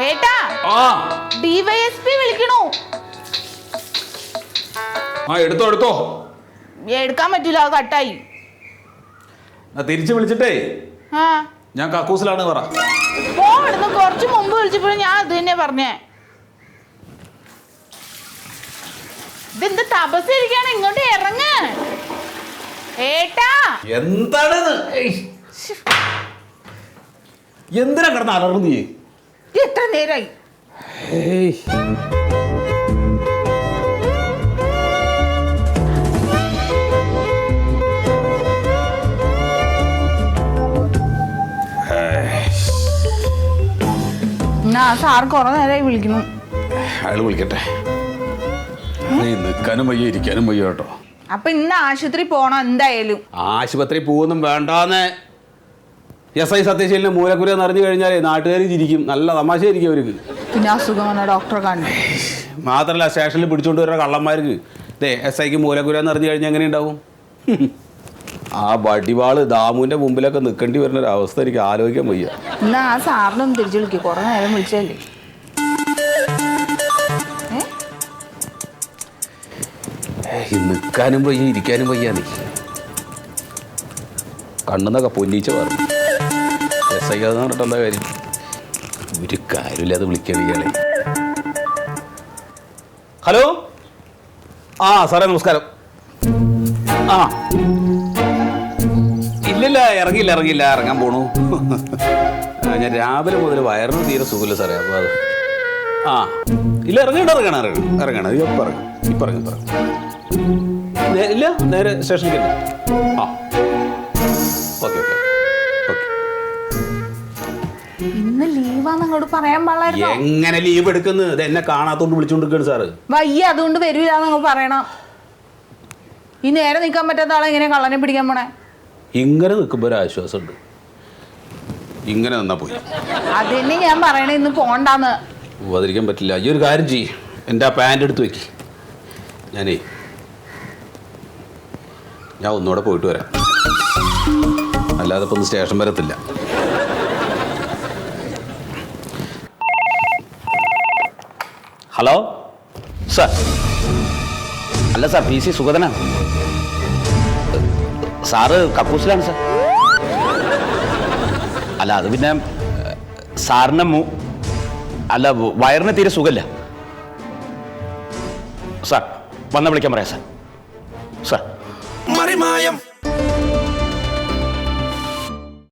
ഏട്ടാ ഡിവൈഎസ്പി വിളിക്കണു. എടുത്തോ എടുത്തോ. എടുക്കാൻ പറ്റൂല, അത് കട്ടായി. തിരിച്ചു വിളിച്ചിട്ടേ ഞാൻ കക്കൂസിലാണ് പറ. പോടുന്നു കുറച്ച് മുമ്പ് വിളിച്ചപ്പോഴും ഞാൻ അത് തന്നെ പറഞ്ഞേ. ഇതെന്ത് തപസ്സിരിക്കാണ്, ഇങ്ങോട്ട് ഇറങ്ങ ഏട്ടാ. എന്താണ് എന്തിനാ കിടന്ന് അലർന്നു നീ? എത്ര നേരായി? സാർ കുറെ നേരമായി വിളിക്കുന്നു. അയാൾ വിളിക്കട്ടെ. നിൽക്കാനും വയ്യ ഇരിക്കാനും വയ്യ കേട്ടോ. അപ്പൊ ഇന്ന് ആശുപത്രി പോണം എന്തായാലും. ആശുപത്രി പോകുന്നും വേണ്ടാന്ന്. SI സത്യശീലന് മൂലക്കുര നിറഞ്ഞു കഴിഞ്ഞാലേ നാട്ടുകാർ ചിരിക്കും. നല്ല തമാശയായിരിക്കും അവർക്ക്. പിന്നെ അസുഖം വന്ന ഡോക്ടറെ കണ്ടു. മാത്രല്ല സ്റ്റേഷനിൽ പിടിച്ചോണ്ട് വരുന്ന കള്ളന്മാർക്ക് SIക്ക് മൂലക്കുര നിറഞ്ഞു കഴിഞ്ഞാൽ എങ്ങനെ ഉണ്ടാവും? ആ വടിവാള് ദാമുവിന്റെ മുമ്പിലൊക്കെ നിൽക്കേണ്ടി വരുന്ന ഒരു അവസ്ഥ എനിക്ക് ആലോചിക്കാൻ വയ്യ. എന്നാ ആ സാറിനൊന്നും തിരിച്ചു വിളിക്കും, കുറെ നേരം വിളിച്ചല്ലേ. നിൽക്കാനും വയ്യ ഇരിക്കാനും വയ്യ. നീ കണ്ണുന്നൊക്കെ പൊന്നിച്ച പറഞ്ഞു. SI എന്ന് പറഞ്ഞിട്ട് എന്താ കാര്യം? ഒരു കാര്യമില്ലാതെ വിളിക്കാൻ ഇയാളെ. ഹലോ. സാറേ നമസ്കാരം. ഇല്ലില്ല ഇറങ്ങില്ല ഇറങ്ങാൻ പോണു. ഞാൻ രാവിലെ മുതൽ വയറിന് തീരെ സുഖമില്ല സാറേ. അപ്പോൾ അത് ഇല്ല ഇറങ്ങണം ഇപ്പം ഇറങ്ങും. ഇല്ല നേരെ സ്റ്റേഷനിലേക്ക് തന്നെ. ഓക്കെ. ഇന്ന് ലീവാന്ന് അങ്ങോട്ട് പറയാൻ പാടില്ലായിരുന്നോ? എങ്ങനെ ലീവ് എടുക്കുന്നത്? ഇത് എന്നെ കാണാത്തോണ്ട് വിളിച്ചോണ്ടിരിക്കുകയാണ് സാറ്. വയ്യ അതുകൊണ്ട് വരൂലെന്ന് നിങ്ങൾ പറയണം. ഈ നേരെ നിൽക്കാൻ പറ്റാത്ത ആളെ എങ്ങനെ കള്ളനെ പിടിക്കാൻ പോണേ? ഇങ്ങനെ നിൽക്കുമ്പോൾ ഒരു ആശ്വാസമുണ്ട്. ഇങ്ങനെ നിന്നാ പോയി. അതന്നെ ഞാൻ പറയണേ, ഇന്ന് പോണ്ടാന്ന്. പോവാതിരിക്കാൻ പറ്റില്ല. ഈ ഒരു കാര്യം ചെയ്യ്, എൻ്റെ ആ പാൻറ് എടുത്ത് വെക്ക്. ഞാൻ ഒന്നുകൂടെ പോയിട്ട് വരാം. അല്ലാതെ ഇപ്പം ഒന്ന് സ്റ്റേഷൻ വരത്തില്ല. Hello sir. അല്ല സാർ, PC സുഗതനാണ്. സാറ് കക്കൂസിലാണ് സാർ. അല്ല അത് പിന്നെ സാറിന് അല്ല വയറിന് തീരെ സുഖമില്ല സാർ. വന്ന് വിളിക്കാൻ പറയാം സാർ. മറിമായം.